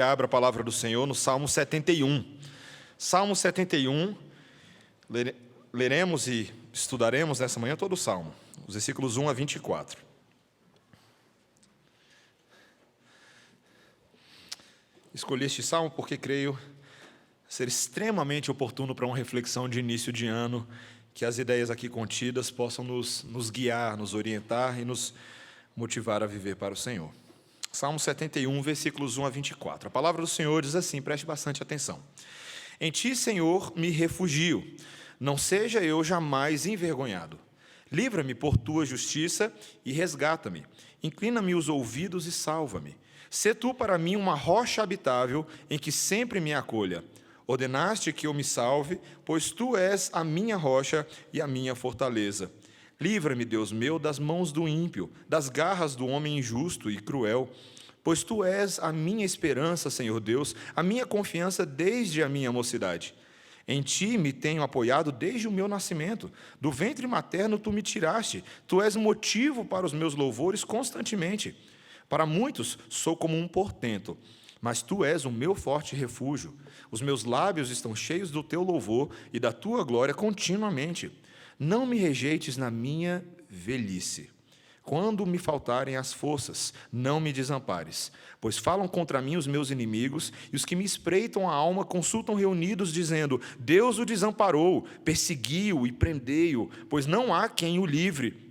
Abra a palavra do Senhor no Salmo 71. Salmo 71, leremos e estudaremos nessa manhã todo o Salmo, os versículos 1 a 24. Escolhi este Salmo porque creio ser extremamente oportuno para uma reflexão de início de ano, que as ideias aqui contidas possam nos guiar, nos orientar e nos motivar a viver para o Senhor. Salmo 71, versículos 1 a 24. A palavra do Senhor diz assim, preste bastante atenção. Em ti, Senhor, me refugio, não seja eu jamais envergonhado. Livra-me por tua justiça e resgata-me. Inclina-me os ouvidos e salva-me. Sê tu para mim uma rocha habitável em que sempre me acolha. Ordenaste que eu me salve, pois tu és a minha rocha e a minha fortaleza. Livra-me, Deus meu, das mãos do ímpio, das garras do homem injusto e cruel, pois tu és a minha esperança, Senhor Deus, a minha confiança desde a minha mocidade. Em ti me tenho apoiado desde o meu nascimento, do ventre materno tu me tiraste, tu és motivo para os meus louvores constantemente. Para muitos sou como um portento, mas tu és o meu forte refúgio. Os meus lábios estão cheios do teu louvor e da tua glória continuamente. Não me rejeites na minha velhice. Quando me faltarem as forças, não me desampares, pois falam contra mim os meus inimigos, e os que me espreitam a alma consultam reunidos, dizendo, Deus o desamparou, persegui-o e prendei-o, pois não há quem o livre.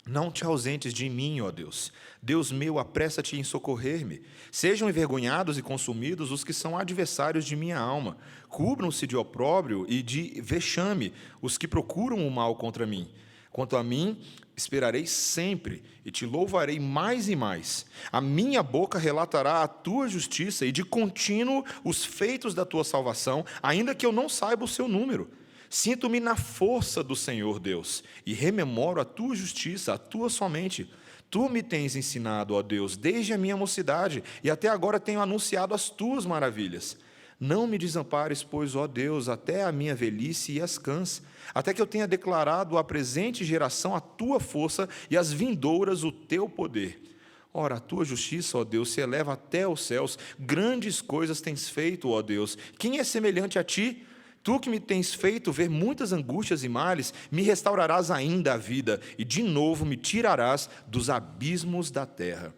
Não te ausentes de mim, ó Deus. Deus meu, apressa-te em socorrer-me. Sejam envergonhados e consumidos os que são adversários de minha alma. Cubram-se de opróbrio e de vexame os que procuram o mal contra mim. Quanto a mim, esperarei sempre e te louvarei mais e mais. A minha boca relatará a tua justiça e de contínuo os feitos da tua salvação, ainda que eu não saiba o seu número. Sinto-me na força do Senhor Deus e rememoro a tua justiça, a tua somente. Tu me tens ensinado, ó Deus, desde a minha mocidade, e até agora tenho anunciado as tuas maravilhas. Não me desampares, pois, ó Deus, até a minha velhice e as cãs, até que eu tenha declarado à presente geração a tua força e às vindouras o teu poder. Ora, a tua justiça, ó Deus, se eleva até os céus, grandes coisas tens feito, ó Deus. Quem é semelhante a ti? Tu que me tens feito ver muitas angústias e males, me restaurarás ainda a vida, e de novo me tirarás dos abismos da terra.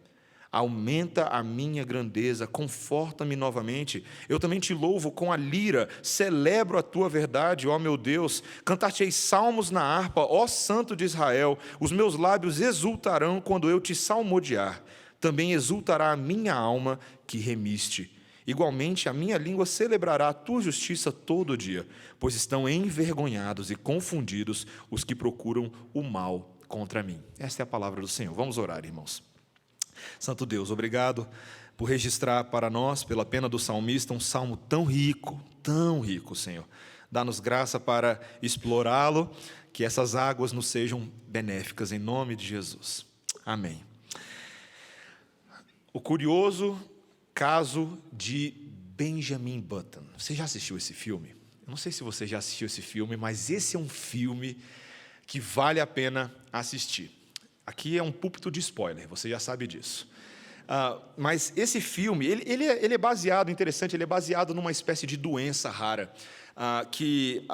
Aumenta a minha grandeza, conforta-me novamente. Eu também te louvo com a lira, celebro a tua verdade, ó meu Deus. Cantar-te-ei salmos na harpa, ó Santo de Israel. Os meus lábios exultarão quando eu te salmodiar. Também exultará a minha alma que remiste. Igualmente, a minha língua celebrará a tua justiça todo dia, pois estão envergonhados e confundidos os que procuram o mal contra mim. Esta é a palavra do Senhor. Vamos orar, irmãos. Santo Deus, obrigado por registrar para nós, pela pena do salmista, um salmo tão rico, Senhor. Dá-nos graça para explorá-lo, que essas águas nos sejam benéficas, em nome de Jesus. Amém. O curioso caso de Benjamin Button. Você já assistiu esse filme? Eu não sei se você já assistiu esse filme, mas esse é um filme que vale a pena assistir. Aqui é um púlpito de spoiler, você já sabe disso. Mas esse filme, ele é baseado, interessante, ele é baseado numa espécie de doença rara, que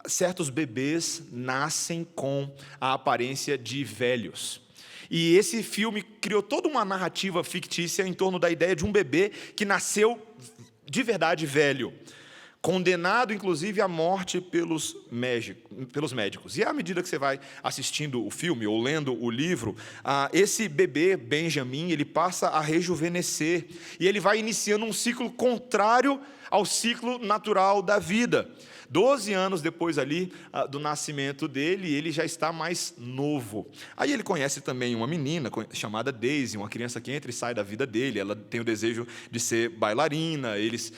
certos bebês nascem com a aparência de velhos. E esse filme criou toda uma narrativa fictícia em torno da ideia de um bebê que nasceu de verdade velho, condenado, inclusive, à morte pelos médicos. E à medida que você vai assistindo o filme ou lendo o livro, esse bebê, Benjamin, ele passa a rejuvenescer. E ele vai iniciando um ciclo contrário ao ciclo natural da vida. 12 anos depois ali do nascimento dele, ele já está mais novo. Aí ele conhece também uma menina chamada Daisy, uma criança que entra e sai da vida dele. Ela tem o desejo de ser bailarina, eles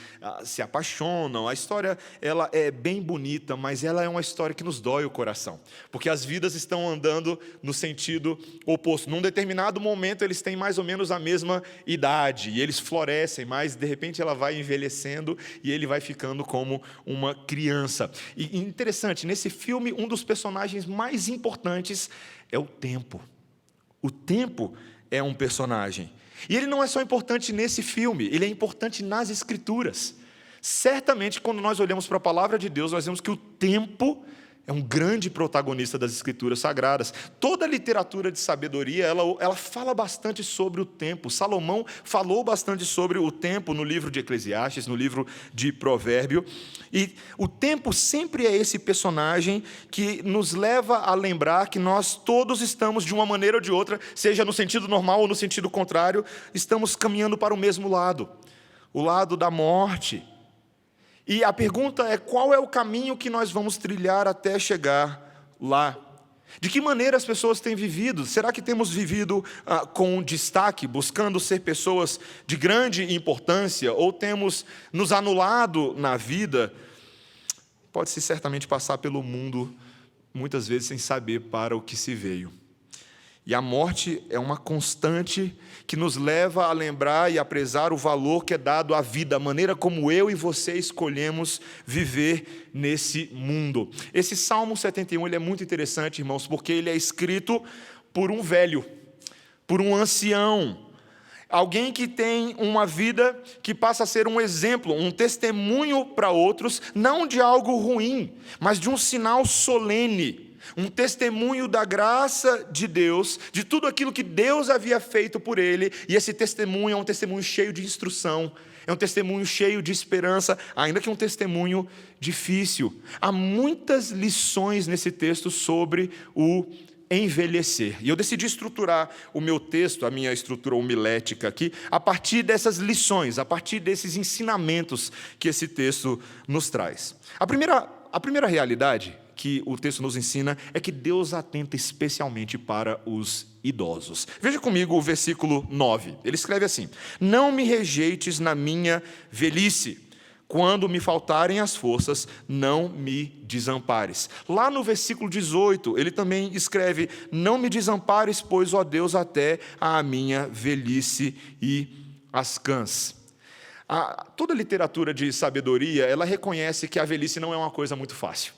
se apaixonam. A história ela é bem bonita, mas ela é uma história que nos dói o coração, porque as vidas estão andando no sentido oposto. Num determinado momento, eles têm mais ou menos a mesma idade, e eles florescem, mas de repente ela vai envelhecendo e ele vai ficando como uma criança. E interessante, nesse filme, um dos personagens mais importantes é o tempo. O tempo é um personagem. E ele não é só importante nesse filme, ele é importante nas Escrituras. Certamente, quando nós olhamos para a palavra de Deus, nós vemos que o tempo é um grande protagonista das Escrituras Sagradas. Toda a literatura de sabedoria, ela fala bastante sobre o tempo. Salomão falou bastante sobre o tempo no livro de Eclesiastes, no livro de Provérbio. E o tempo sempre é esse personagem que nos leva a lembrar que nós todos estamos, de uma maneira ou de outra, seja no sentido normal ou no sentido contrário, estamos caminhando para o mesmo lado, o lado da morte. E a pergunta é: qual é o caminho que nós vamos trilhar até chegar lá? De que maneira as pessoas têm vivido? Será que temos vivido com destaque, buscando ser pessoas de grande importância? Ou temos nos anulado na vida? Pode-se certamente passar pelo mundo, muitas vezes sem saber para o que se veio. E a morte é uma constante que nos leva a lembrar e a prezar o valor que é dado à vida, a maneira como eu e você escolhemos viver nesse mundo. Esse Salmo 71 ele é muito interessante, irmãos, porque ele é escrito por um velho, por um ancião, alguém que tem uma vida que passa a ser um exemplo, um testemunho para outros, não de algo ruim, mas de um sinal solene. Um testemunho da graça de Deus, de tudo aquilo que Deus havia feito por ele, e esse testemunho é um testemunho cheio de instrução, é um testemunho cheio de esperança, ainda que um testemunho difícil. Há muitas lições nesse texto sobre o envelhecer. E eu decidi estruturar o meu texto, a minha estrutura homilética aqui, a partir dessas lições, a partir desses ensinamentos que esse texto nos traz. A primeira realidade que o texto nos ensina é que Deus atenta especialmente para os idosos. Veja comigo o versículo 9. Ele escreve assim: não me rejeites na minha velhice. Quando me faltarem as forças, não me desampares. Lá no versículo 18, ele também escreve: não me desampares, pois, ó Deus, até a minha velhice e as cãs. Toda a literatura de sabedoria, ela reconhece que a velhice não é uma coisa muito fácil.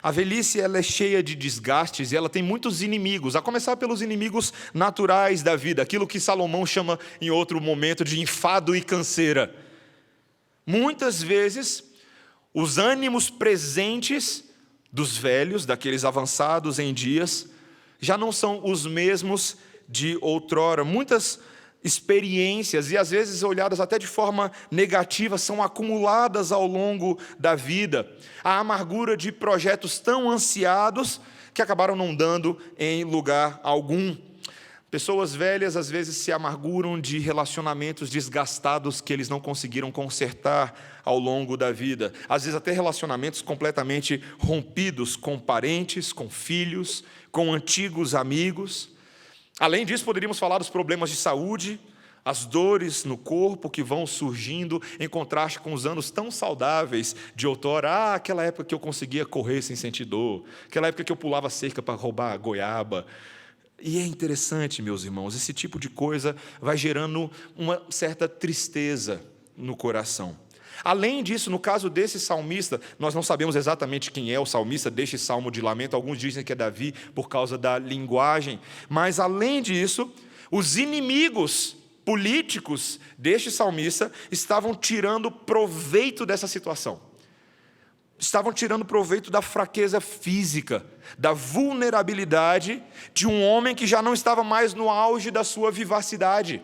A velhice ela é cheia de desgastes e ela tem muitos inimigos, a começar pelos inimigos naturais da vida, aquilo que Salomão chama em outro momento de enfado e canseira. Muitas vezes, os ânimos presentes dos velhos, daqueles avançados em dias, já não são os mesmos de outrora. Muitas experiências, e às vezes olhadas até de forma negativa, são acumuladas ao longo da vida. A amargura de projetos tão ansiados que acabaram não dando em lugar algum. Pessoas velhas às vezes se amarguram de relacionamentos desgastados que eles não conseguiram consertar ao longo da vida. Às vezes até relacionamentos completamente rompidos com parentes, com filhos, com antigos amigos. Além disso, poderíamos falar dos problemas de saúde, as dores no corpo que vão surgindo em contraste com os anos tão saudáveis de outrora. Aquela época que eu conseguia correr sem sentir dor, aquela época que eu pulava cerca para roubar goiaba. E é interessante, meus irmãos, esse tipo de coisa vai gerando uma certa tristeza no coração. Além disso, no caso desse salmista, nós não sabemos exatamente quem é o salmista deste salmo de lamento. Alguns dizem que é Davi por causa da linguagem. Mas, além disso, os inimigos políticos deste salmista estavam tirando proveito dessa situação. Estavam tirando proveito da fraqueza física, da vulnerabilidade de um homem que já não estava mais no auge da sua vivacidade,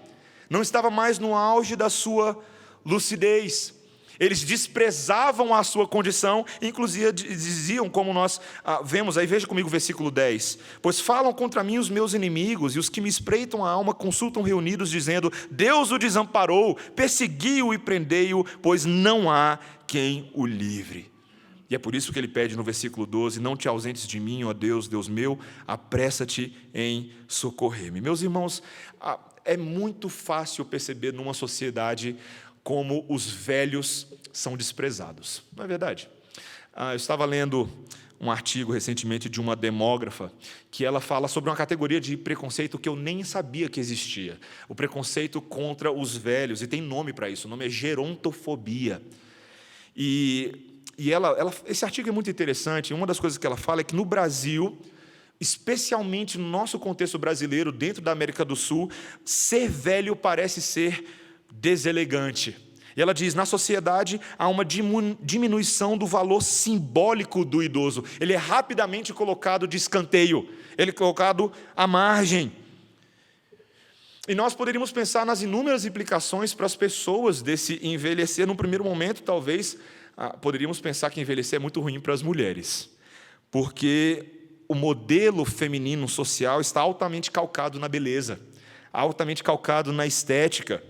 não estava mais no auge da sua lucidez. Eles desprezavam a sua condição, inclusive diziam, como nós vemos aí, veja comigo o versículo 10. Pois falam contra mim os meus inimigos, e os que me espreitam a alma consultam reunidos, dizendo: Deus o desamparou, persegui-o e prendei-o, pois não há quem o livre. E é por isso que ele pede no versículo 12: não te ausentes de mim, ó Deus, Deus meu, apressa-te em socorrer-me. Meus irmãos, é muito fácil perceber numa sociedade como os velhos são desprezados. Não é verdade? Eu estava lendo um artigo recentemente de uma demógrafa que ela fala sobre uma categoria de preconceito que eu nem sabia que existia. O preconceito contra os velhos, e tem nome para isso, o nome é gerontofobia. E esse artigo é muito interessante. Uma das coisas que ela fala é que no Brasil especialmente no nosso contexto brasileiro, dentro da América do Sul, ser velho parece ser deselegante. E ela diz, na sociedade há uma diminuição do valor simbólico do idoso. Ele é rapidamente colocado de escanteio, ele é colocado à margem. E nós poderíamos pensar nas inúmeras implicações para as pessoas desse envelhecer. Num primeiro momento, talvez, poderíamos pensar que envelhecer é muito ruim para as mulheres, porque o modelo feminino social está altamente calcado na beleza, altamente calcado na estética.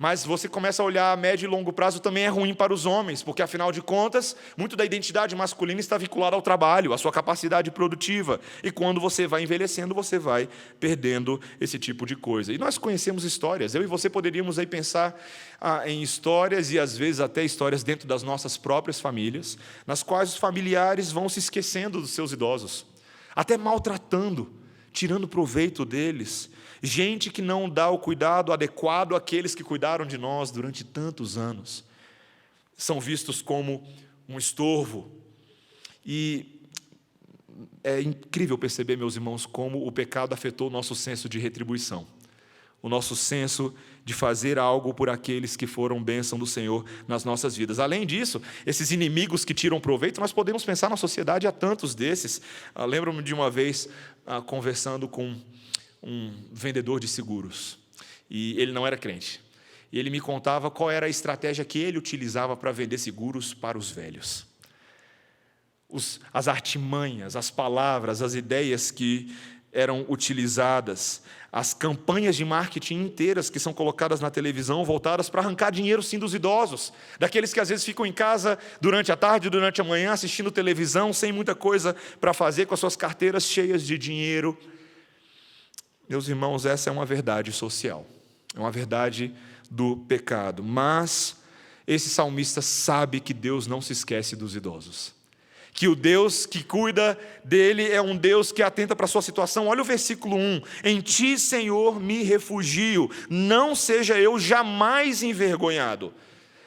Mas você começa a olhar a médio e longo prazo, também é ruim para os homens, porque, afinal de contas, muito da identidade masculina está vinculada ao trabalho, à sua capacidade produtiva. E quando você vai envelhecendo, você vai perdendo esse tipo de coisa. E nós conhecemos histórias. Eu e você poderíamos aí pensar em histórias, e às vezes até histórias dentro das nossas próprias famílias, nas quais os familiares vão se esquecendo dos seus idosos, até maltratando, tirando proveito deles. Gente que não dá o cuidado adequado àqueles que cuidaram de nós durante tantos anos. São vistos como um estorvo. E é incrível perceber, meus irmãos, como o pecado afetou o nosso senso de retribuição, o nosso senso de fazer algo por aqueles que foram bênção do Senhor nas nossas vidas. Além disso, esses inimigos que tiram proveito, nós podemos pensar na sociedade, há tantos desses. Lembro-me de uma vez conversando com um vendedor de seguros, e ele não era crente, e ele me contava qual era a estratégia que ele utilizava para vender seguros para os velhos. As artimanhas, as palavras, as ideias que eram utilizadas, as campanhas de marketing inteiras que são colocadas na televisão, voltadas para arrancar dinheiro, sim, dos idosos, daqueles que às vezes ficam em casa durante a tarde, durante a manhã, assistindo televisão, sem muita coisa para fazer, com as suas carteiras cheias de dinheiro. Meus irmãos, essa é uma verdade social, é uma verdade do pecado. Mas esse salmista sabe que Deus não se esquece dos idosos, que o Deus que cuida dele é um Deus que atenta para a sua situação. Olha o versículo 1: em ti, Senhor, me refugio, não seja eu jamais envergonhado.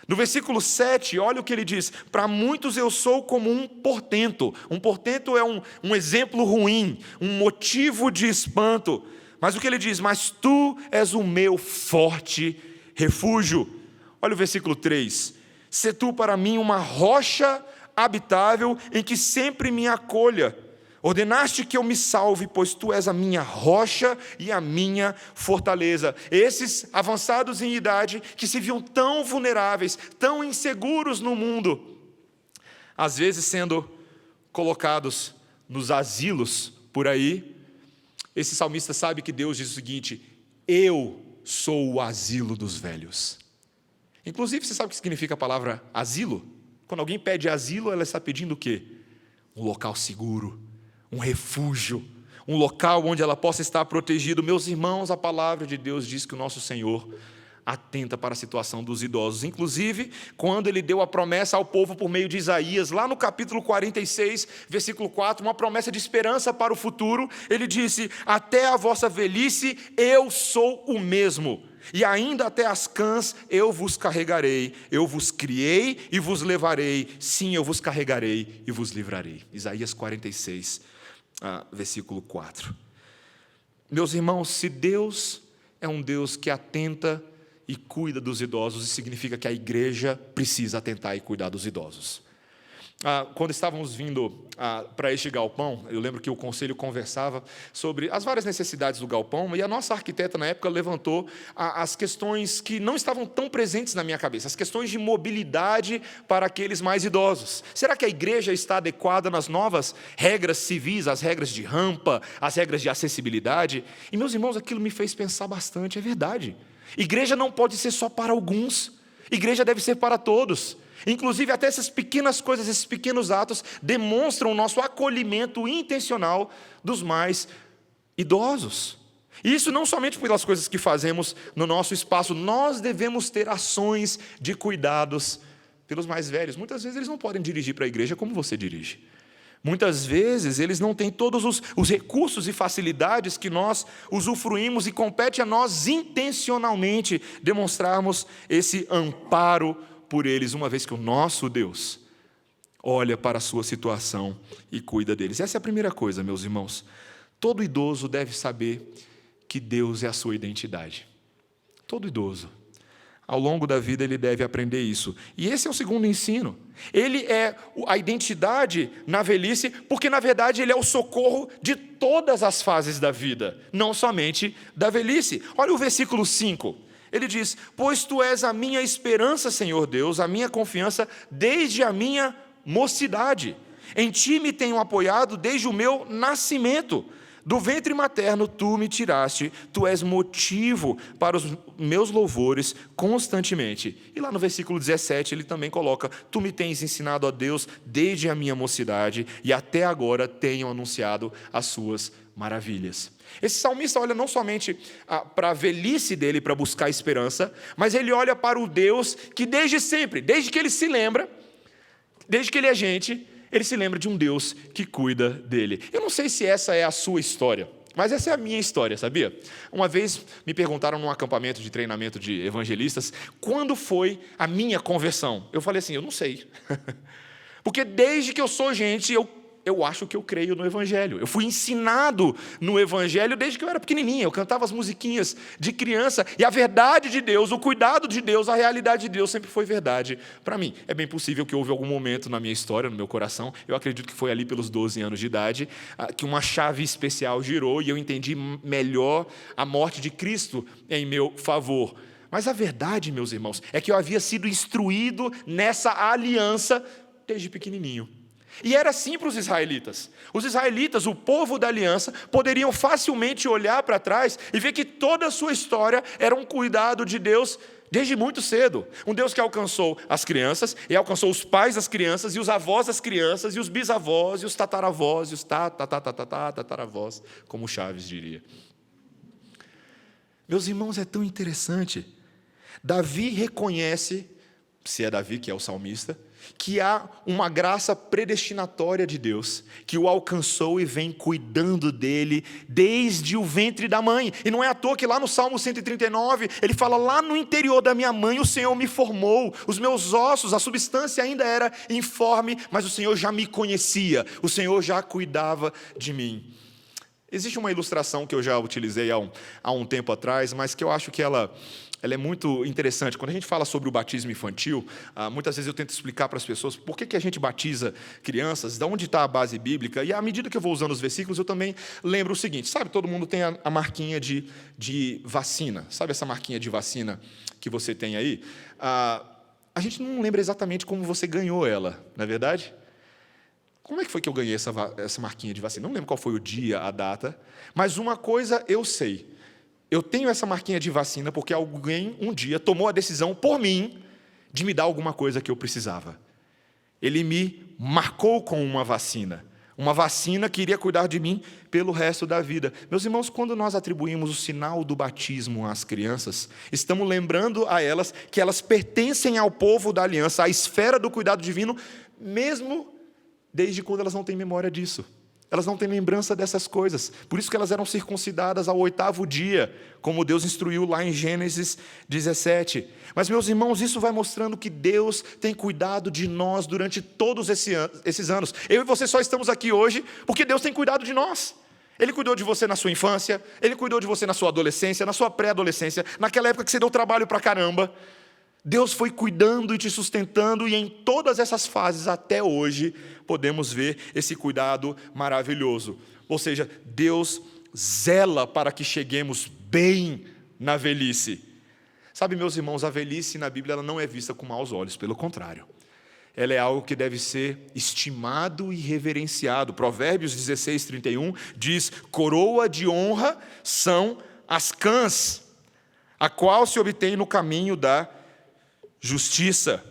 No versículo 7, olha o que ele diz: para muitos eu sou como um portento. Um portento é um exemplo ruim, um motivo de espanto. Mas o que ele diz? Mas tu és o meu forte refúgio. Olha o versículo 3. Sê tu para mim uma rocha habitável em que sempre me acolha. Ordenaste que eu me salve, pois tu és a minha rocha e a minha fortaleza. Esses avançados em idade, que se viam tão vulneráveis, tão inseguros no mundo, às vezes sendo colocados nos asilos por aí, esse salmista sabe que Deus diz o seguinte: eu sou o asilo dos velhos. Inclusive, você sabe o que significa a palavra asilo? Quando alguém pede asilo, ela está pedindo o quê? Um local seguro, um refúgio, um local onde ela possa estar protegida. Meus irmãos, a palavra de Deus diz que o nosso Senhor atenta para a situação dos idosos. Inclusive, quando ele deu a promessa ao povo por meio de Isaías, lá no capítulo 46, versículo 4, uma promessa de esperança para o futuro, ele disse: até a vossa velhice eu sou o mesmo, e ainda até as cãs eu vos carregarei, eu vos criei e vos levarei, sim, eu vos carregarei e vos livrarei. Isaías 46, versículo 4. Meus irmãos, se Deus é um Deus que atenta e cuida dos idosos, isso significa que a igreja precisa atentar e cuidar dos idosos. Quando estávamos vindo para este galpão, eu lembro que o conselho conversava sobre as várias necessidades do galpão, e a nossa arquiteta na época levantou as questões que não estavam tão presentes na minha cabeça, as questões de mobilidade para aqueles mais idosos. Será que a igreja está adequada nas novas regras civis, as regras de rampa, as regras de acessibilidade? E, meus irmãos, aquilo me fez pensar bastante, é verdade. Igreja não pode ser só para alguns, igreja deve ser para todos. Inclusive, até essas pequenas coisas, esses pequenos atos demonstram o nosso acolhimento intencional dos mais idosos. E isso não somente pelas coisas que fazemos no nosso espaço, nós devemos ter ações de cuidados pelos mais velhos. Muitas vezes eles não podem dirigir para a igreja como você dirige. Muitas vezes eles não têm todos os recursos e facilidades que nós usufruímos, e compete a nós intencionalmente demonstrarmos esse amparo por eles, uma vez que o nosso Deus olha para a sua situação e cuida deles. Essa é a primeira coisa, meus irmãos. Todo idoso deve saber que Deus é a sua identidade. Todo idoso. Ao longo da vida ele deve aprender isso. E esse é o segundo ensino. Ele é a identidade na velhice, porque na verdade ele é o socorro de todas as fases da vida, não somente da velhice. Olha o versículo 5. Ele diz: pois tu és a minha esperança, Senhor Deus, a minha confiança desde a minha mocidade. Em ti me tenho apoiado desde o meu nascimento. Do ventre materno tu me tiraste, tu és motivo para os meus louvores constantemente. E lá no versículo 17 ele também coloca: tu me tens ensinado a Deus desde a minha mocidade, e até agora tenho anunciado as suas maravilhas. Esse salmista olha não somente para a velhice dele para buscar esperança, mas ele olha para o Deus que desde sempre, desde que ele se lembra, desde que ele é gente, ele se lembra de um Deus que cuida dele. Eu não sei se essa é a sua história, mas essa é a minha história, sabia? Uma vez me perguntaram num acampamento de treinamento de evangelistas, quando foi a minha conversão? Eu falei assim: eu não sei. Porque desde que eu sou gente, eu acho que eu creio no Evangelho. Eu fui ensinado no Evangelho desde que eu era pequenininha. Eu cantava as musiquinhas de criança. E a verdade de Deus, o cuidado de Deus, a realidade de Deus sempre foi verdade para mim. É bem possível que houve algum momento na minha história, no meu coração, eu acredito que foi ali pelos 12 anos de idade, que uma chave especial girou e eu entendi melhor a morte de Cristo em meu favor. Mas a verdade, meus irmãos, é que eu havia sido instruído nessa aliança desde pequenininho. E era assim para os israelitas. Os israelitas, o povo da aliança, poderiam facilmente olhar para trás e ver que toda a sua história era um cuidado de Deus desde muito cedo. Um Deus que alcançou as crianças, e alcançou os pais das crianças, e os avós das crianças, e os bisavós, e os tataravós, e os tataravós, como Chaves diria. Meus irmãos, é tão interessante. Davi reconhece, se é Davi que é o salmista, que há uma graça predestinatória de Deus, que o alcançou e vem cuidando dele desde o ventre da mãe. E não é à toa que lá no Salmo 139, ele fala: lá no interior da minha mãe o Senhor me formou, os meus ossos, a substância ainda era informe, mas o Senhor já me conhecia, o Senhor já cuidava de mim. Existe uma ilustração que eu já utilizei há um tempo atrás, mas que eu acho que ela é muito interessante. Quando a gente fala sobre o batismo infantil, muitas vezes eu tento explicar para as pessoas por que a gente batiza crianças, de onde está a base bíblica, e à medida que eu vou usando os versículos, eu também lembro o seguinte: sabe, todo mundo tem a marquinha de vacina, sabe essa marquinha de vacina que você tem aí? A gente não lembra exatamente como você ganhou ela, não é verdade? Como é que foi que eu ganhei essa marquinha de vacina? Não lembro qual foi o dia, a data, mas uma coisa eu sei: eu tenho essa marquinha de vacina porque alguém um dia tomou a decisão por mim de me dar alguma coisa que eu precisava. Ele me marcou com uma vacina que iria cuidar de mim pelo resto da vida. Meus irmãos, quando nós atribuímos o sinal do batismo às crianças, estamos lembrando a elas que elas pertencem ao povo da aliança, à esfera do cuidado divino, mesmo desde quando elas não têm memória disso. Elas não têm lembrança dessas coisas. Por isso que elas eram circuncidadas ao 8º dia, como Deus instruiu lá em Gênesis 17. Mas, meus irmãos, isso vai mostrando que Deus tem cuidado de nós durante todos esses anos. Eu e você só estamos aqui hoje porque Deus tem cuidado de nós. Ele cuidou de você na sua infância, Ele cuidou de você na sua adolescência, na sua pré-adolescência, naquela época que você deu trabalho pra caramba. Deus foi cuidando e te sustentando, e em todas essas fases, até hoje, podemos ver esse cuidado maravilhoso. Ou seja, Deus zela para que cheguemos bem na velhice. Sabe, meus irmãos, a velhice na Bíblia ela não é vista com maus olhos, pelo contrário. Ela é algo que deve ser estimado e reverenciado. Provérbios 16:31 diz: coroa de honra são as cãs, a qual se obtém no caminho da justiça.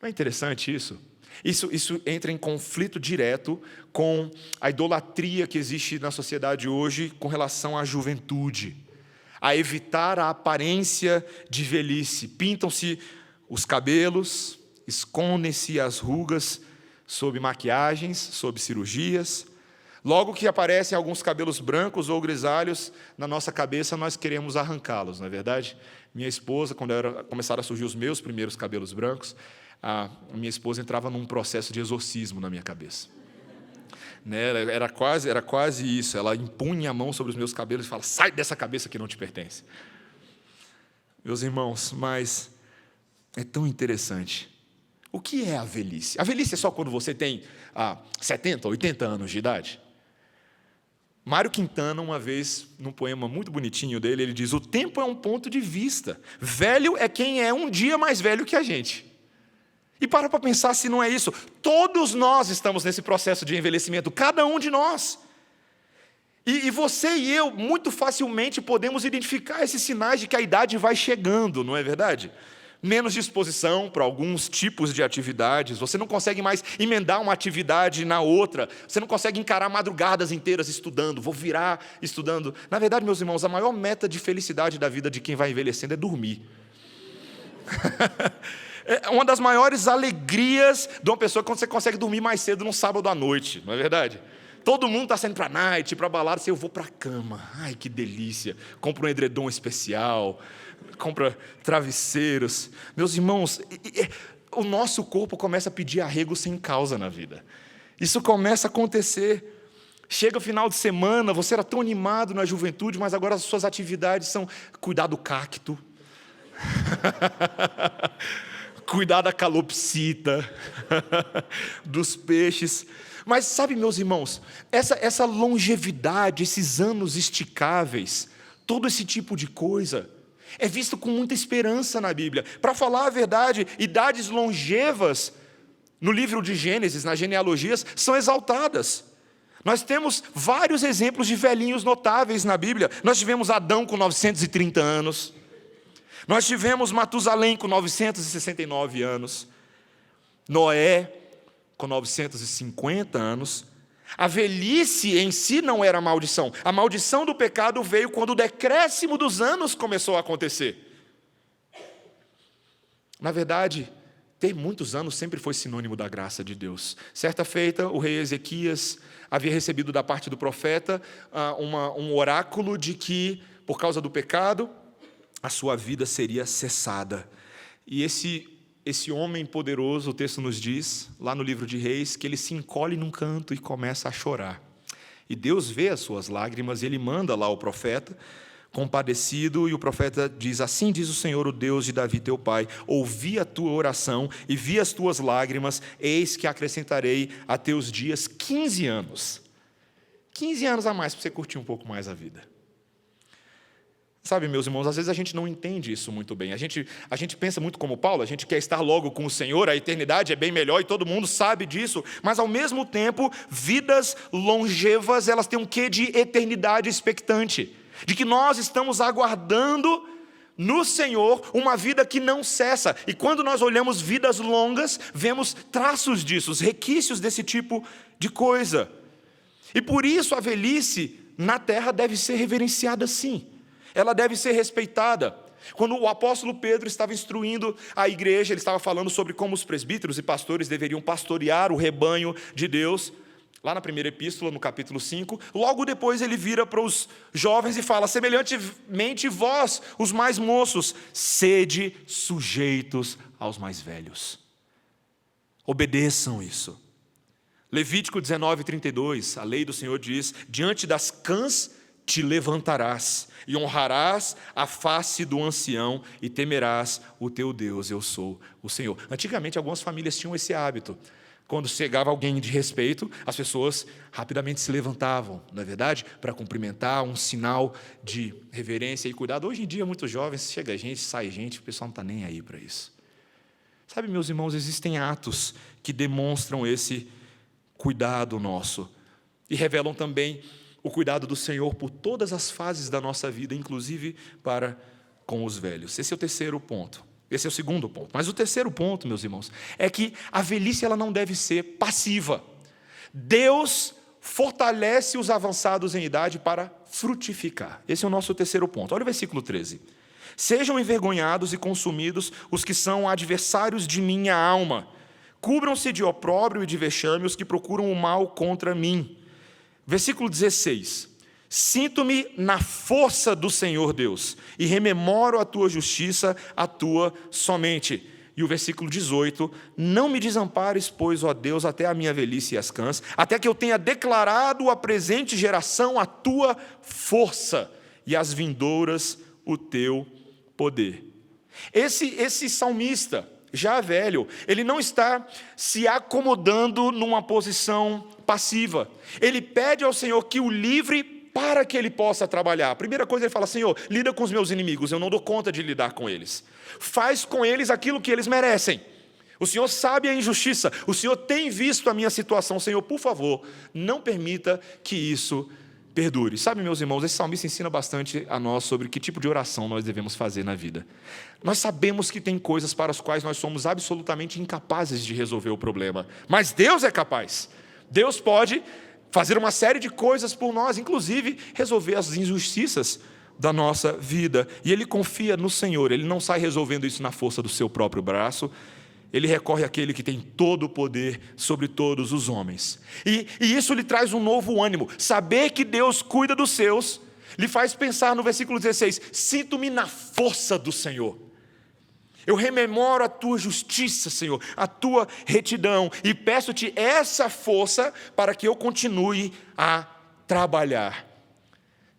Não é interessante isso? Isso entra em conflito direto com a idolatria que existe na sociedade hoje com relação à juventude, a evitar a aparência de velhice. Pintam-se os cabelos, escondem-se as rugas sob maquiagens, sob cirurgias. Logo que aparecem alguns cabelos brancos ou grisalhos na nossa cabeça, nós queremos arrancá-los, não é verdade? Minha esposa, quando começaram a surgir os meus primeiros cabelos brancos, a minha esposa entrava num processo de exorcismo na minha cabeça. né? Era quase isso. Ela impunha a mão sobre os meus cabelos e fala: sai dessa cabeça que não te pertence. Meus irmãos, mas é tão interessante. O que é a velhice? A velhice é só quando você tem 70, 80 anos de idade? Mário Quintana, uma vez, num poema muito bonitinho dele, ele diz: o tempo é um ponto de vista. Velho é quem é um dia mais velho que a gente. E para pensar se não é isso. Todos nós estamos nesse processo de envelhecimento, cada um de nós. E você e eu, muito facilmente, podemos identificar esses sinais de que a idade vai chegando, não é verdade? Menos disposição para alguns tipos de atividades, você não consegue mais emendar uma atividade na outra, você não consegue encarar madrugadas inteiras estudando, vou virar estudando. Na verdade, meus irmãos, a maior meta de felicidade da vida de quem vai envelhecendo é dormir. É uma das maiores alegrias de uma pessoa quando você consegue dormir mais cedo num sábado à noite, não é verdade? Todo mundo está saindo para a night, para a balada, eu vou para a cama. Ai, que delícia. Compra um edredom especial, compra travesseiros. Meus irmãos, o nosso corpo começa a pedir arrego sem causa na vida. Isso começa a acontecer. Chega o final de semana, você era tão animado na juventude, mas agora as suas atividades são cuidar do cacto, cuidar da calopsita, dos peixes. Mas sabe, meus irmãos, essa longevidade, esses anos esticáveis, todo esse tipo de coisa, é visto com muita esperança na Bíblia. Para falar a verdade, idades longevas, no livro de Gênesis, nas genealogias, são exaltadas. Nós temos vários exemplos de velhinhos notáveis na Bíblia. Nós tivemos Adão com 930 anos. Nós tivemos Matusalém com 969 anos. Noé com 950 anos. A velhice em si não era maldição. A maldição do pecado veio quando o decréscimo dos anos começou a acontecer. Na verdade, ter muitos anos sempre foi sinônimo da graça de Deus. Certa feita, o rei Ezequias havia recebido da parte do profeta um oráculo de que, por causa do pecado, a sua vida seria cessada. E esse homem poderoso, o texto nos diz, lá no livro de Reis, que ele se encolhe num canto e começa a chorar. E Deus vê as suas lágrimas, e ele manda lá o profeta, compadecido, e o profeta diz: assim diz o Senhor, o Deus de Davi teu pai, ouvi a tua oração e vi as tuas lágrimas, eis que acrescentarei a teus dias 15 anos. 15 anos a mais para você curtir um pouco mais a vida. Sabe, meus irmãos, às vezes a gente não entende isso muito bem. A gente pensa muito como Paulo, a gente quer estar logo com o Senhor, a eternidade é bem melhor e todo mundo sabe disso. Mas, ao mesmo tempo, vidas longevas, elas têm um quê de eternidade expectante. De que nós estamos aguardando no Senhor uma vida que não cessa. E quando nós olhamos vidas longas, vemos traços disso, os requisitos desse tipo de coisa. E por isso a velhice na terra deve ser reverenciada sim. Ela deve ser respeitada. Quando o apóstolo Pedro estava instruindo a igreja, ele estava falando sobre como os presbíteros e pastores deveriam pastorear o rebanho de Deus, lá na primeira epístola, no capítulo 5, logo depois ele vira para os jovens e fala: semelhantemente vós, os mais moços, sede sujeitos aos mais velhos. Obedeçam isso. Levítico 19:32, a lei do Senhor diz: diante das cãs te levantarás e honrarás a face do ancião e temerás o teu Deus, eu sou o Senhor. Antigamente, algumas famílias tinham esse hábito. Quando chegava alguém de respeito, as pessoas rapidamente se levantavam, não é verdade? Para cumprimentar, um sinal de reverência e cuidado. Hoje em dia, muitos jovens, chega gente, sai gente, o pessoal não está nem aí para isso. Sabe, meus irmãos, existem atos que demonstram esse cuidado nosso e revelam também o cuidado do Senhor por todas as fases da nossa vida, inclusive para com os velhos. Esse é o terceiro ponto. Esse é o segundo ponto. Mas o terceiro ponto, meus irmãos, é que a velhice ela não deve ser passiva. Deus fortalece os avançados em idade para frutificar. Esse é o nosso terceiro ponto. Olha o versículo 13. Sejam envergonhados e consumidos os que são adversários de minha alma. Cubram-se de opróbrio e de vexame os que procuram o mal contra mim. Versículo 16. Sinto-me na força do Senhor Deus, e rememoro a tua justiça, a tua somente. E o versículo 18: não me desampares, pois, ó Deus, até a minha velhice e as cãs, até que eu tenha declarado à presente geração a tua força e às vindouras o teu poder. Esse salmista, já velho, ele não está se acomodando numa posição passiva. Ele pede ao Senhor que o livre para que ele possa trabalhar. A primeira coisa ele fala: Senhor, lida com os meus inimigos, eu não dou conta de lidar com eles. Faz com eles aquilo que eles merecem. O Senhor sabe a injustiça, o Senhor tem visto a minha situação. Senhor, por favor, não permita que isso perdure. Sabe, meus irmãos, esse salmista ensina bastante a nós sobre que tipo de oração nós devemos fazer na vida. Nós sabemos que tem coisas para as quais nós somos absolutamente incapazes de resolver o problema, mas Deus é capaz. Deus pode fazer uma série de coisas por nós, inclusive resolver as injustiças da nossa vida. E ele confia no Senhor, ele não sai resolvendo isso na força do seu próprio braço. Ele recorre àquele que tem todo o poder sobre todos os homens. E isso lhe traz um novo ânimo. Saber que Deus cuida dos seus, lhe faz pensar no versículo 16: sinto-me na força do Senhor. Eu rememoro a tua justiça, Senhor, a tua retidão, e peço-te essa força para que eu continue a trabalhar.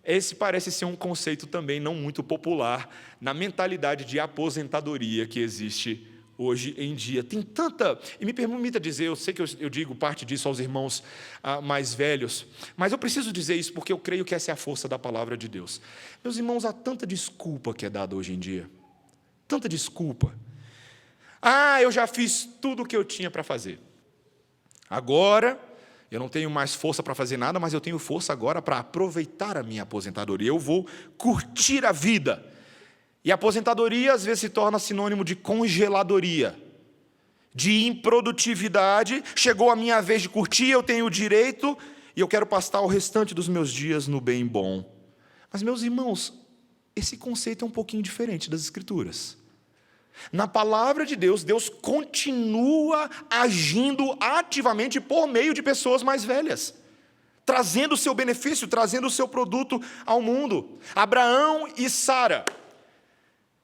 Esse parece ser um conceito também não muito popular na mentalidade de aposentadoria que existe hoje em dia. Tem tanta... E me permita dizer, eu sei que eu digo parte disso aos irmãos mais velhos, mas eu preciso dizer isso porque eu creio que essa é a força da palavra de Deus. Meus irmãos, há tanta desculpa que é dada hoje em dia. Tanta desculpa. Eu já fiz tudo o que eu tinha para fazer. Agora, eu não tenho mais força para fazer nada, mas eu tenho força agora para aproveitar a minha aposentadoria. Eu vou curtir a vida. E a aposentadoria, às vezes, se torna sinônimo de congeladoria, de improdutividade. Chegou a minha vez de curtir, eu tenho o direito, e eu quero passar o restante dos meus dias no bem bom. Mas, meus irmãos, esse conceito é um pouquinho diferente das Escrituras. Na palavra de Deus, Deus continua agindo ativamente por meio de pessoas mais velhas, trazendo o seu benefício, trazendo o seu produto ao mundo. Abraão e Sara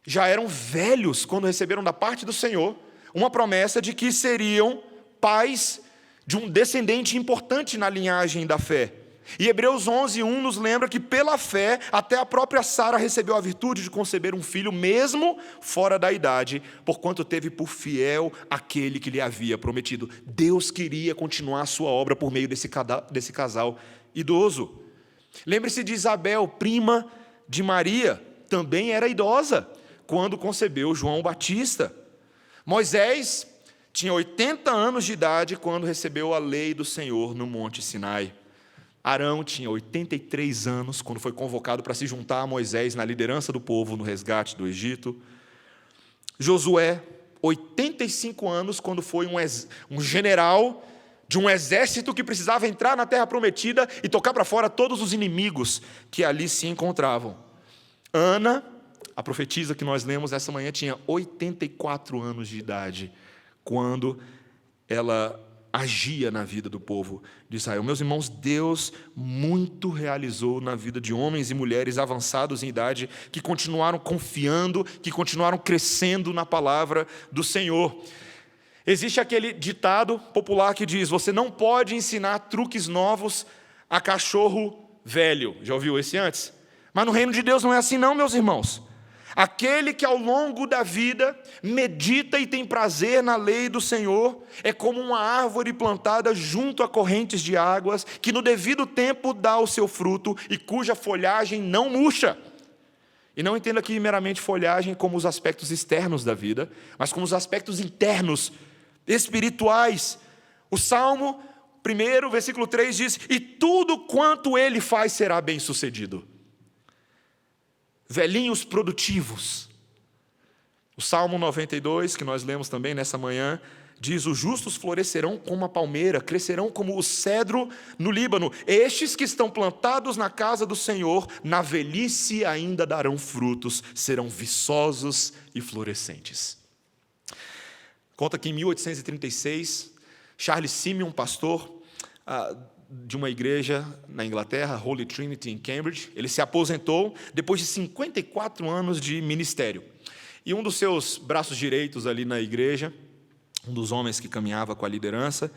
já eram velhos quando receberam da parte do Senhor uma promessa de que seriam pais de um descendente importante na linhagem da fé. E Hebreus 11:1 nos lembra que pela fé até a própria Sara recebeu a virtude de conceber um filho mesmo fora da idade, porquanto teve por fiel aquele que lhe havia prometido. Deus queria continuar a sua obra por meio desse casal idoso. Lembre-se de Isabel, prima de Maria, também era idosa quando concebeu João Batista. Moisés tinha 80 anos de idade quando recebeu a lei do Senhor no Monte Sinai. Arão tinha 83 anos quando foi convocado para se juntar a Moisés na liderança do povo no resgate do Egito. Josué, 85 anos quando foi um general de um exército que precisava entrar na terra prometida e tocar para fora todos os inimigos que ali se encontravam. Ana, a profetisa que nós lemos essa manhã, tinha 84 anos de idade quando ela agia na vida do povo de Israel. Meus irmãos, Deus muito realizou na vida de homens e mulheres avançados em idade, que continuaram confiando, que continuaram crescendo na palavra do Senhor. Existe aquele ditado popular que diz: você não pode ensinar truques novos a cachorro velho. Já ouviu esse antes? Mas no reino de Deus não é assim não, meus irmãos. Aquele que ao longo da vida medita e tem prazer na lei do Senhor é como uma árvore plantada junto a correntes de águas, que no devido tempo dá o seu fruto e cuja folhagem não murcha. E não entenda aqui meramente folhagem como os aspectos externos da vida, mas como os aspectos internos, espirituais. O Salmo 1, versículo 3 diz: e tudo quanto ele faz será bem sucedido. Velhinhos produtivos. O Salmo 92, que nós lemos também nessa manhã, diz: os justos florescerão como a palmeira, crescerão como o cedro no Líbano. Estes que estão plantados na casa do Senhor, na velhice ainda darão frutos, serão viçosos e florescentes. Conta que em 1836, Charles Simeon, pastor de uma igreja na Inglaterra, Holy Trinity, em Cambridge, ele se aposentou depois de 54 anos de ministério. E um dos seus braços direitos ali na igreja, um dos homens que caminhava com a liderança,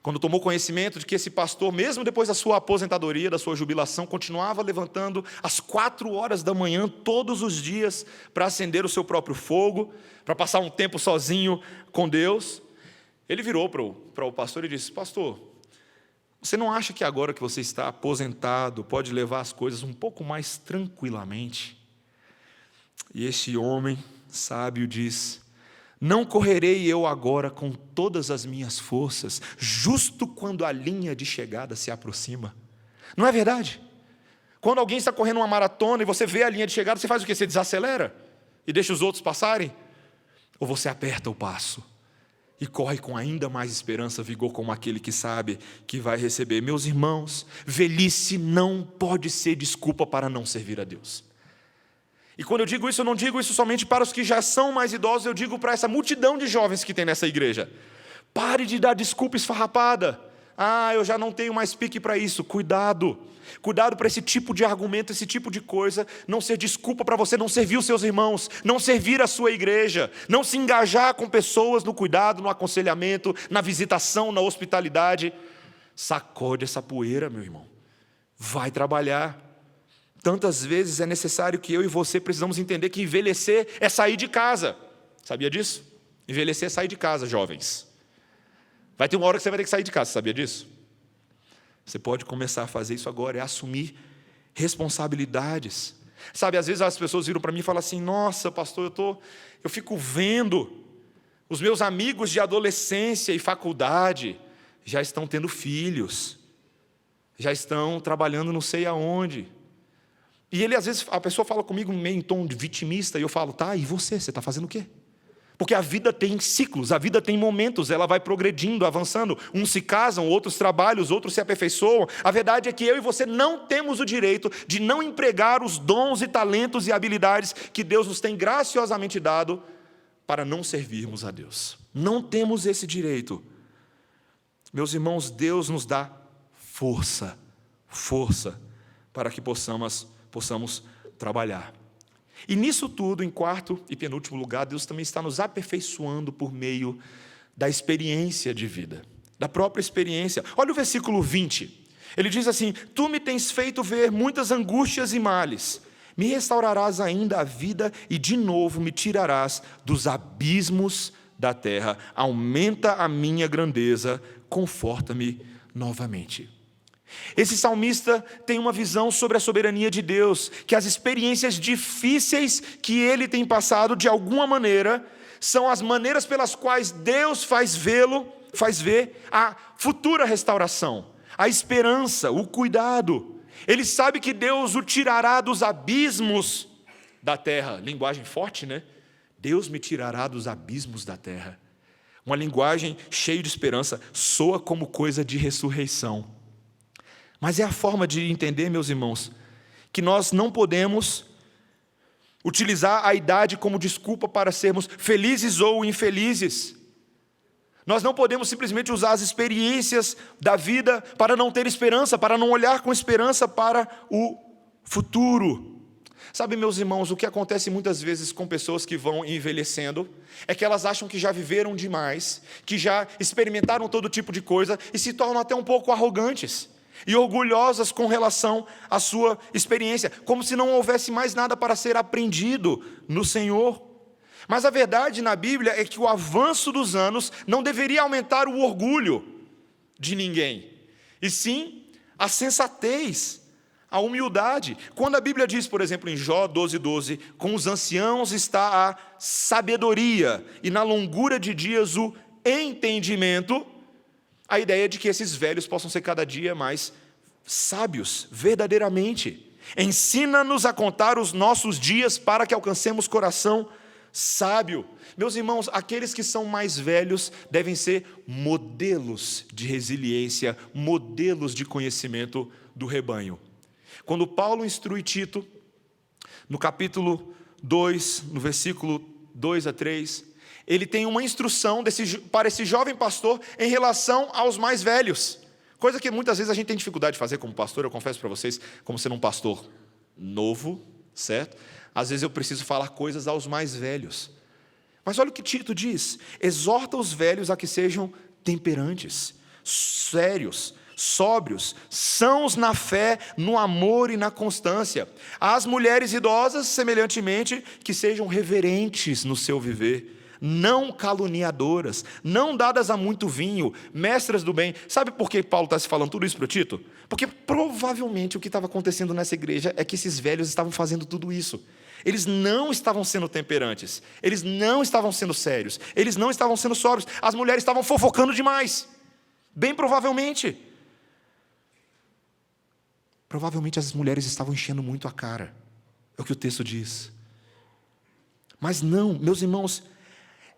quando tomou conhecimento de que esse pastor, mesmo depois da sua aposentadoria, da sua jubilação, continuava levantando às 4 horas da manhã, todos os dias, para acender o seu próprio fogo, para passar um tempo sozinho com Deus, ele virou para o pastor e disse: pastor, você não acha que agora que você está aposentado, pode levar as coisas um pouco mais tranquilamente? E este homem sábio diz: não correrei eu agora com todas as minhas forças, justo quando a linha de chegada se aproxima. Não é verdade? Quando alguém está correndo uma maratona e você vê a linha de chegada, você faz o quê? Você desacelera e deixa os outros passarem? Ou você aperta o passo e corre com ainda mais esperança, vigor, como aquele que sabe que vai receber? Meus irmãos, velhice não pode ser desculpa para não servir a Deus. E quando eu digo isso, eu não digo isso somente para os que já são mais idosos, eu digo para essa multidão de jovens que tem nessa igreja. Pare de dar desculpa esfarrapada. Eu já não tenho mais pique para isso. Cuidado. Cuidado para esse tipo de argumento, esse tipo de coisa não ser desculpa para você não servir os seus irmãos, não servir a sua igreja, não se engajar com pessoas no cuidado, no aconselhamento, na visitação, na hospitalidade. Sacode essa poeira, meu irmão. Vai trabalhar. Tantas vezes é necessário que eu e você precisamos entender que envelhecer é sair de casa. Sabia disso? Envelhecer é sair de casa, jovens. Vai ter uma hora que você vai ter que sair de casa, sabia disso? Você pode começar a fazer isso agora, é assumir responsabilidades. Sabe, às vezes as pessoas viram para mim e falam assim: nossa, pastor, eu fico vendo os meus amigos de adolescência e faculdade já estão tendo filhos, já estão trabalhando não sei aonde. E às vezes, a pessoa fala comigo meio em tom de vitimista, e eu falo: tá, e você está fazendo o quê? Porque a vida tem ciclos, a vida tem momentos, ela vai progredindo, avançando. Uns se casam, outros trabalham, outros se aperfeiçoam. A verdade é que eu e você não temos o direito de não empregar os dons e talentos e habilidades que Deus nos tem graciosamente dado para não servirmos a Deus. Não temos esse direito. Meus irmãos, Deus nos dá força para que possamos trabalhar. E nisso tudo, em quarto e penúltimo lugar, Deus também está nos aperfeiçoando por meio da experiência de vida, da própria experiência. Olha o versículo 20, ele diz assim: tu me tens feito ver muitas angústias e males, me restaurarás ainda a vida e de novo me tirarás dos abismos da terra, aumenta a minha grandeza, conforta-me novamente. Esse salmista tem uma visão sobre a soberania de Deus, que as experiências difíceis que ele tem passado, de alguma maneira, são as maneiras pelas quais Deus faz ver a futura restauração, a esperança, o cuidado. Ele sabe que Deus o tirará dos abismos da terra. Linguagem forte, né? Deus me tirará dos abismos da terra. Uma linguagem cheia de esperança, soa como coisa de ressurreição. Mas é a forma de entender, meus irmãos, que nós não podemos utilizar a idade como desculpa para sermos felizes ou infelizes. Nós não podemos simplesmente usar as experiências da vida para não ter esperança, para não olhar com esperança para o futuro. Sabe, meus irmãos, o que acontece muitas vezes com pessoas que vão envelhecendo é que elas acham que já viveram demais, que já experimentaram todo tipo de coisa e se tornam até um pouco arrogantes e orgulhosas com relação à sua experiência, como se não houvesse mais nada para ser aprendido no Senhor. Mas a verdade na Bíblia é que o avanço dos anos não deveria aumentar o orgulho de ninguém, e sim a sensatez, a humildade. Quando a Bíblia diz, por exemplo, em Jó 12:12, com os anciãos está a sabedoria, e na longura de dias o entendimento, a ideia de que esses velhos possam ser cada dia mais sábios, verdadeiramente. Ensina-nos a contar os nossos dias para que alcancemos coração sábio. Meus irmãos, aqueles que são mais velhos devem ser modelos de resiliência, modelos de conhecimento do rebanho. Quando Paulo instrui Tito, no capítulo 2, no versículo 2 a 3, ele tem uma instrução para esse jovem pastor em relação aos mais velhos. Coisa que muitas vezes a gente tem dificuldade de fazer como pastor, eu confesso para vocês, como sendo um pastor novo, certo? Às vezes eu preciso falar coisas aos mais velhos. Mas olha o que Tito diz: exorta os velhos a que sejam temperantes, sérios, sóbrios, sãos na fé, no amor e na constância. As mulheres idosas, semelhantemente, que sejam reverentes no seu viver, não caluniadoras, não dadas a muito vinho, mestras do bem. Sabe por que Paulo está se falando tudo isso para o Tito? Porque provavelmente o que estava acontecendo nessa igreja é que esses velhos estavam fazendo tudo isso. Eles não estavam sendo temperantes, eles não estavam sendo sérios, eles não estavam sendo sóbrios. As mulheres estavam fofocando demais, bem provavelmente. Provavelmente as mulheres estavam enchendo muito a cara, é o que o texto diz. Mas não, meus irmãos,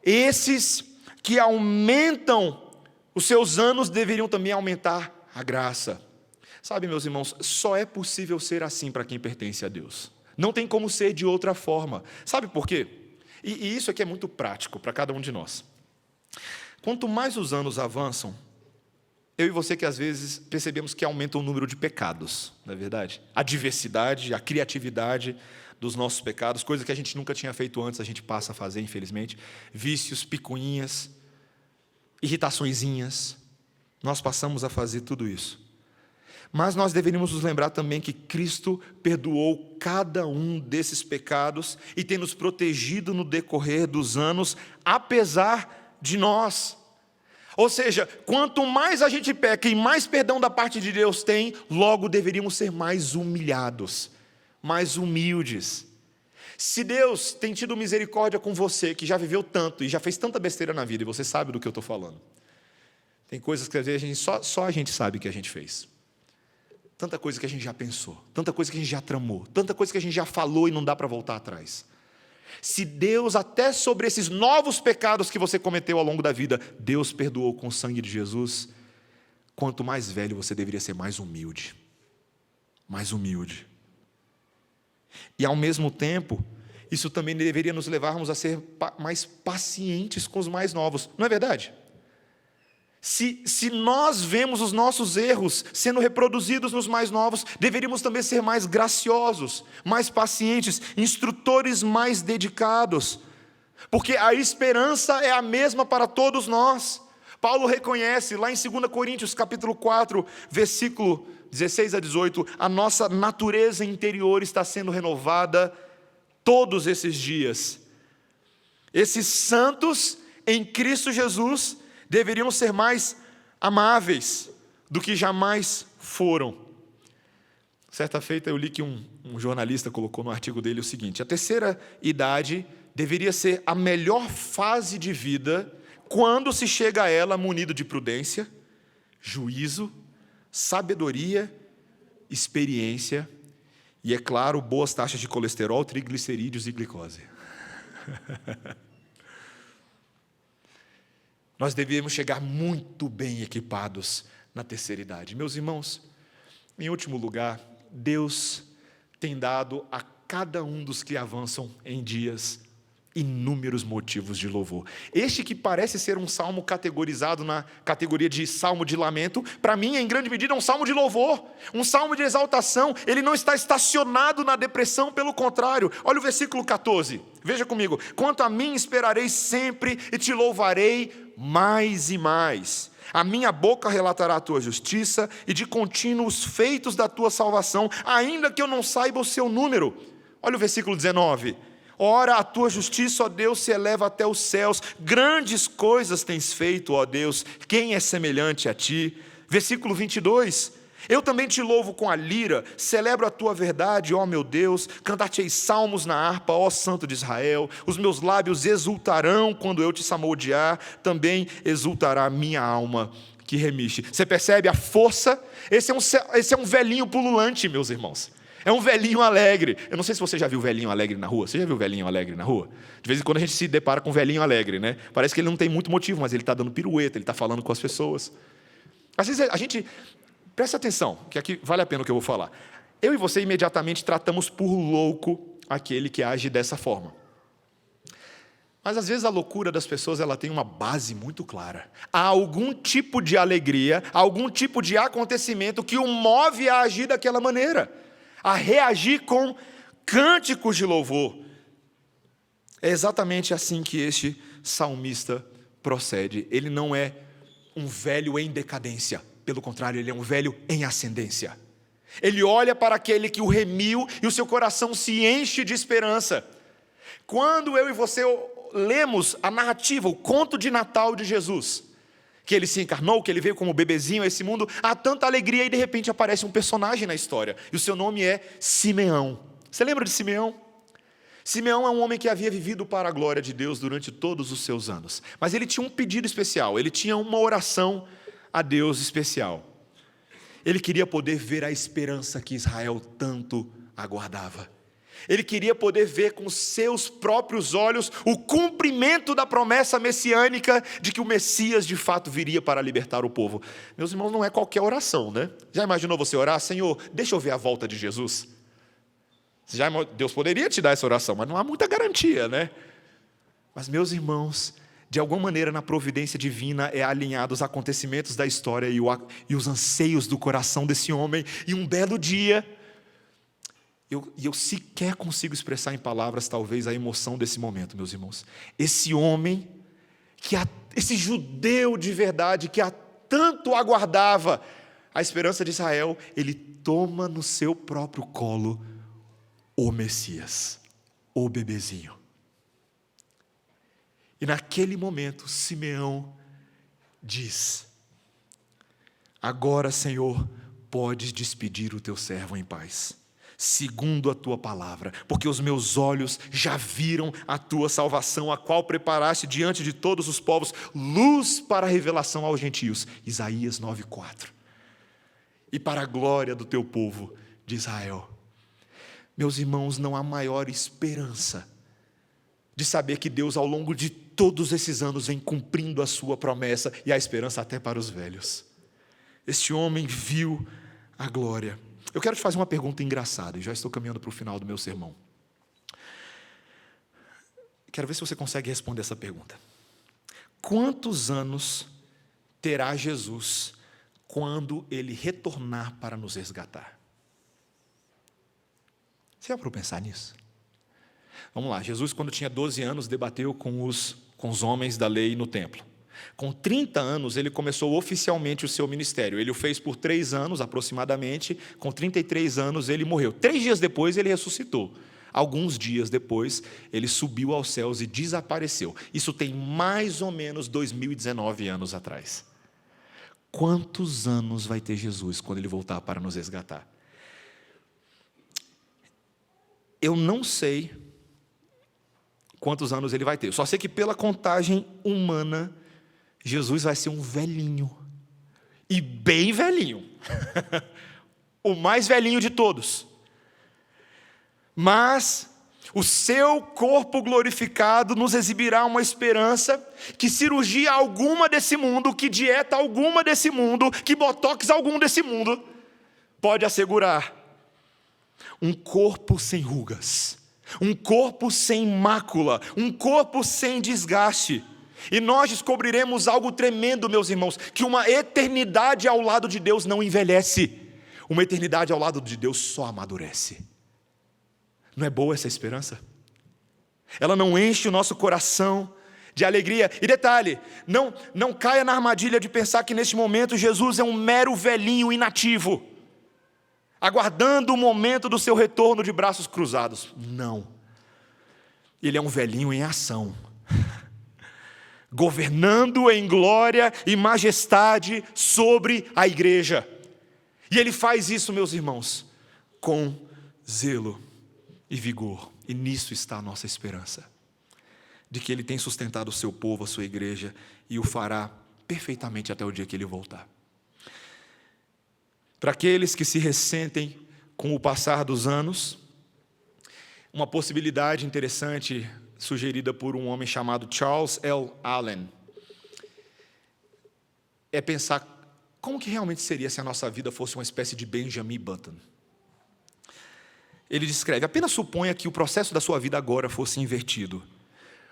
esses que aumentam os seus anos deveriam também aumentar a graça. Sabe, meus irmãos, só é possível ser assim para quem pertence a Deus. Não tem como ser de outra forma. Sabe por quê? E isso aqui é muito prático para cada um de nós. Quanto mais os anos avançam, eu e você que às vezes percebemos que aumenta o número de pecados, não é verdade? A diversidade, a criatividade dos nossos pecados, coisa que a gente nunca tinha feito antes, a gente passa a fazer, infelizmente. Vícios, picuinhas, irritaçõezinhas, nós passamos a fazer tudo isso. Mas nós deveríamos nos lembrar também que Cristo perdoou cada um desses pecados e tem nos protegido no decorrer dos anos, apesar de nós. Ou seja, quanto mais a gente peca e mais perdão da parte de Deus tem, logo deveríamos ser mais humilhados, mais humildes. Se Deus tem tido misericórdia com você, que já viveu tanto e já fez tanta besteira na vida, e você sabe do que eu estou falando. Tem coisas que às vezes só a gente sabe que a gente fez. Tanta coisa que a gente já pensou, tanta coisa que a gente já tramou, tanta coisa que a gente já falou e não dá para voltar atrás. Se Deus, até sobre esses novos pecados que você cometeu ao longo da vida, Deus perdoou com o sangue de Jesus, quanto mais velho você deveria ser mais humilde. Mais humilde. E ao mesmo tempo, isso também deveria nos levarmos a ser mais pacientes com os mais novos, não é verdade? Se nós vemos os nossos erros sendo reproduzidos nos mais novos, deveríamos também ser mais graciosos, mais pacientes, instrutores mais dedicados, porque a esperança é a mesma para todos nós. Paulo reconhece lá em 2 Coríntios capítulo 4, versículo 16 a 18, a nossa natureza interior está sendo renovada todos esses dias. Esses santos em Cristo Jesus deveriam ser mais amáveis do que jamais foram. Certa feita eu li que um jornalista colocou no artigo dele o seguinte: a terceira idade deveria ser a melhor fase de vida quando se chega a ela munido de prudência, juízo, sabedoria, experiência e, é claro, boas taxas de colesterol, triglicerídeos e glicose. Nós devemos chegar muito bem equipados na terceira idade. Meus irmãos, em último lugar, Deus tem dado a cada um dos que avançam em dias inúmeros motivos de louvor. Este que parece ser um salmo categorizado na categoria de salmo de lamento, para mim, em grande medida, é um salmo de louvor, um salmo de exaltação. Ele não está estacionado na depressão, pelo contrário. Olha o versículo 14, veja comigo: quanto a mim, esperarei sempre e te louvarei mais e mais. A minha boca relatará a tua justiça e de contínuo os feitos da tua salvação, ainda que eu não saiba o seu número. Olha o versículo 19. Ora, a tua justiça, ó Deus, se eleva até os céus. Grandes coisas tens feito, ó Deus. Quem é semelhante a ti? Versículo 22. Eu também te louvo com a lira, celebro a tua verdade, ó meu Deus. Cantar-te-ei salmos na harpa, ó Santo de Israel. Os meus lábios exultarão quando eu te salmodiar. Também exultará a minha alma que remiste. Você percebe a força? Esse é um velhinho pululante, meus irmãos. É um velhinho alegre. Eu não sei se você já viu velhinho alegre na rua. Você já viu velhinho alegre na rua? De vez em quando a gente se depara com um velhinho alegre, né? Parece que ele não tem muito motivo, mas ele está dando pirueta, ele está falando com as pessoas. Às vezes a gente... Presta atenção, que aqui vale a pena o que eu vou falar. Eu e você imediatamente tratamos por louco aquele que age dessa forma. Mas às vezes a loucura das pessoas ela tem uma base muito clara. Há algum tipo de alegria, algum tipo de acontecimento que o move a agir daquela maneira, a reagir com cânticos de louvor. É exatamente assim que este salmista procede. Ele não é um velho em decadência, pelo contrário, ele é um velho em ascendência. Ele olha para aquele que o remiu e o seu coração se enche de esperança. Quando eu e você lemos a narrativa, o conto de Natal de Jesus, que ele se encarnou, que ele veio como bebezinho a esse mundo, há tanta alegria e de repente aparece um personagem na história, e o seu nome é Simeão. Você lembra de Simeão? Simeão é um homem que havia vivido para a glória de Deus durante todos os seus anos, mas ele tinha um pedido especial, ele tinha uma oração a Deus especial. Ele queria poder ver a esperança que Israel tanto aguardava. Ele queria poder ver com seus próprios olhos o cumprimento da promessa messiânica de que o Messias de fato viria para libertar o povo. Meus irmãos, não é qualquer oração, né? Já imaginou você orar? Senhor, deixa eu ver a volta de Jesus? Deus poderia te dar essa oração, mas não há muita garantia, né? Mas, meus irmãos, de alguma maneira, na providência divina, é alinhado os acontecimentos da história e os anseios do coração desse homem. E um belo dia, eu sequer consigo expressar em palavras, talvez, a emoção desse momento, meus irmãos. Esse homem, esse judeu de verdade, que há tanto aguardava a esperança de Israel, ele toma no seu próprio colo o Messias, o bebezinho. E naquele momento, Simeão diz: agora, Senhor, podes despedir o teu servo em paz, segundo a tua palavra, porque os meus olhos já viram a tua salvação, a qual preparaste diante de todos os povos, luz para a revelação aos gentios. Isaías 9:4. E para a glória do teu povo de Israel. Meus irmãos, não há maior esperança de saber que Deus, ao longo de todos esses anos, vem cumprindo a sua promessa, e a esperança até para os velhos. Este homem viu a glória. Eu quero te fazer uma pergunta engraçada, e já estou caminhando para o final do meu sermão. Quero ver se você consegue responder essa pergunta. Quantos anos terá Jesus quando Ele retornar para nos resgatar? Você já parou para pensar nisso? Vamos lá, Jesus, quando tinha 12 anos, debateu com os homens da lei no templo. Com 30 anos, ele começou oficialmente o seu ministério. Ele o fez por 3 anos, aproximadamente. Com 33 anos, ele morreu. 3 dias depois, ele ressuscitou. Alguns dias depois, ele subiu aos céus e desapareceu. Isso tem mais ou menos 2019 anos atrás. Quantos anos vai ter Jesus quando ele voltar para nos resgatar? Eu não sei quantos anos ele vai ter. Eu só sei que pela contagem humana, Jesus vai ser um velhinho. E bem velhinho. O mais velhinho de todos. Mas o seu corpo glorificado nos exibirá uma esperança que cirurgia alguma desse mundo, que dieta alguma desse mundo, que botox algum desse mundo pode assegurar. Um corpo sem rugas, um corpo sem mácula, um corpo sem desgaste. E nós descobriremos algo tremendo, meus irmãos, que uma eternidade ao lado de Deus não envelhece. Uma eternidade ao lado de Deus só amadurece. Não é boa essa esperança? Ela não enche o nosso coração de alegria. E detalhe, não caia na armadilha de pensar que neste momento Jesus é um mero velhinho inativo, aguardando o momento do seu retorno de braços cruzados. Não. Ele é um velhinho em ação, governando em glória e majestade sobre a igreja. E ele faz isso, meus irmãos, com zelo e vigor. E nisso está a nossa esperança, de que ele tem sustentado o seu povo, a sua igreja, e o fará perfeitamente até o dia que ele voltar. Para aqueles que se ressentem com o passar dos anos, uma possibilidade interessante sugerida por um homem chamado Charles L. Allen é pensar como que realmente seria se a nossa vida fosse uma espécie de Benjamin Button. Ele descreve: apenas suponha que o processo da sua vida agora fosse invertido.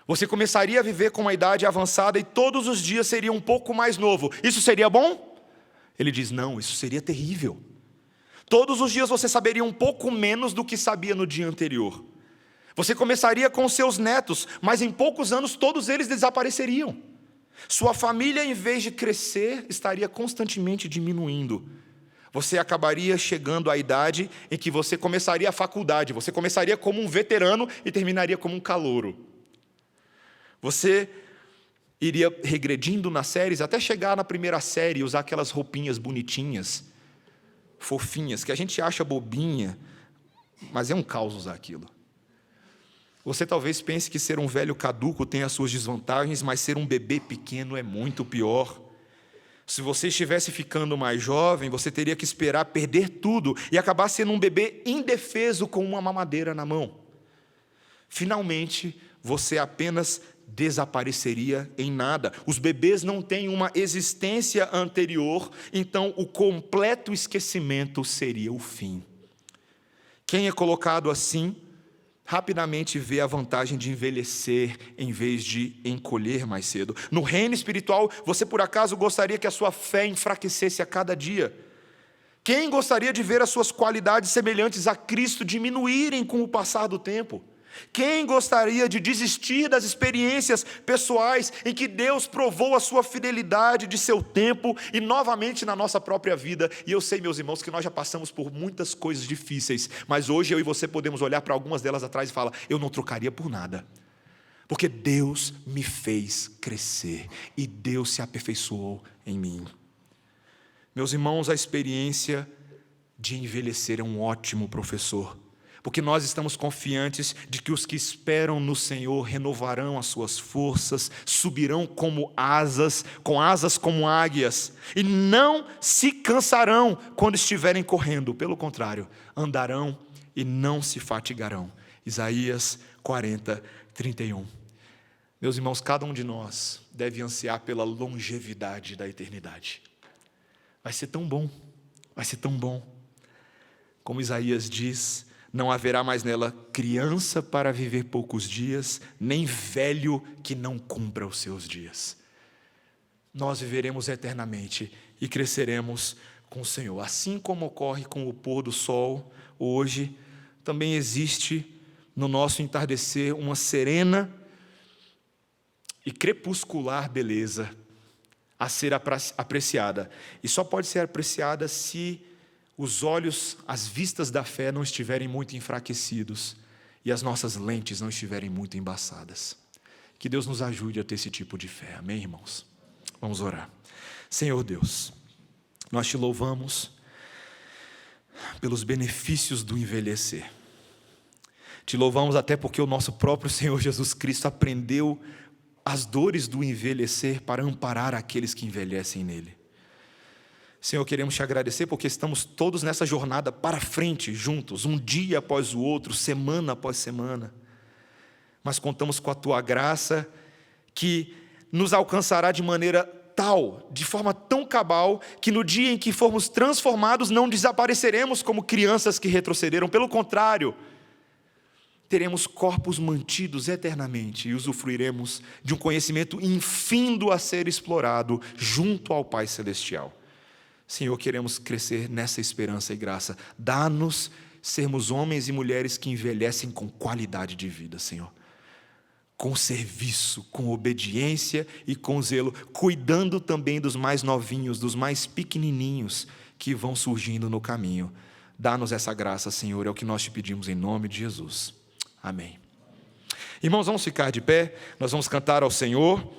Você começaria a viver com uma idade avançada e todos os dias seria um pouco mais novo. Isso seria bom? Ele diz: não, isso seria terrível. Todos os dias você saberia um pouco menos do que sabia no dia anterior. Você começaria com seus netos, mas em poucos anos todos eles desapareceriam. Sua família, em vez de crescer, estaria constantemente diminuindo. Você acabaria chegando à idade em que você começaria a faculdade. Você começaria como um veterano e terminaria como um calouro. Você iria regredindo nas séries até chegar na primeira série e usar aquelas roupinhas bonitinhas, fofinhas, que a gente acha bobinha, mas é um caos usar aquilo. Você talvez pense que ser um velho caduco tem as suas desvantagens, mas ser um bebê pequeno é muito pior. Se você estivesse ficando mais jovem, você teria que esperar perder tudo e acabar sendo um bebê indefeso com uma mamadeira na mão. Finalmente, você apenas desapareceria em nada. Os bebês não têm uma existência anterior, então o completo esquecimento seria o fim. Quem é colocado assim, rapidamente vê a vantagem de envelhecer em vez de encolher mais cedo. No reino espiritual, você por acaso gostaria que a sua fé enfraquecesse a cada dia? Quem gostaria de ver as suas qualidades semelhantes a Cristo diminuírem com o passar do tempo? Quem gostaria de desistir das experiências pessoais em que Deus provou a sua fidelidade de seu tempo e novamente na nossa própria vida? E eu sei, meus irmãos, que nós já passamos por muitas coisas difíceis, mas hoje eu e você podemos olhar para algumas delas atrás e falar: eu não trocaria por nada, porque Deus me fez crescer e Deus se aperfeiçoou em mim. Meus irmãos, a experiência de envelhecer é um ótimo professor, porque nós estamos confiantes de que os que esperam no Senhor renovarão as suas forças, subirão como asas, com asas como águias, e não se cansarão quando estiverem correndo, pelo contrário, andarão e não se fatigarão. Isaías 40:31. Meus irmãos, cada um de nós deve ansiar pela longevidade da eternidade. Vai ser tão bom, vai ser tão bom. Como Isaías diz: não haverá mais nela criança para viver poucos dias, nem velho que não cumpra os seus dias. Nós viveremos eternamente e cresceremos com o Senhor. Assim como ocorre com o pôr do sol hoje, também existe no nosso entardecer uma serena e crepuscular beleza a ser apreciada. E só pode ser apreciada se os olhos, as vistas da fé não estiverem muito enfraquecidos e as nossas lentes não estiverem muito embaçadas. Que Deus nos ajude a ter esse tipo de fé. Amém, irmãos? Vamos orar. Senhor Deus, nós te louvamos pelos benefícios do envelhecer. Te louvamos até porque o nosso próprio Senhor Jesus Cristo aprendeu as dores do envelhecer para amparar aqueles que envelhecem nele. Senhor, queremos te agradecer porque estamos todos nessa jornada para frente, juntos, um dia após o outro, semana após semana. Mas contamos com a tua graça que nos alcançará de maneira tal, de forma tão cabal, que no dia em que formos transformados não desapareceremos como crianças que retrocederam. Pelo contrário, teremos corpos mantidos eternamente e usufruiremos de um conhecimento infindo a ser explorado junto ao Pai Celestial. Senhor, queremos crescer nessa esperança e graça. Dá-nos sermos homens e mulheres que envelhecem com qualidade de vida, Senhor. Com serviço, com obediência e com zelo, cuidando também dos mais novinhos, dos mais pequenininhos que vão surgindo no caminho. Dá-nos essa graça, Senhor, é o que nós te pedimos em nome de Jesus. Amém. Irmãos, vamos ficar de pé, nós vamos cantar ao Senhor.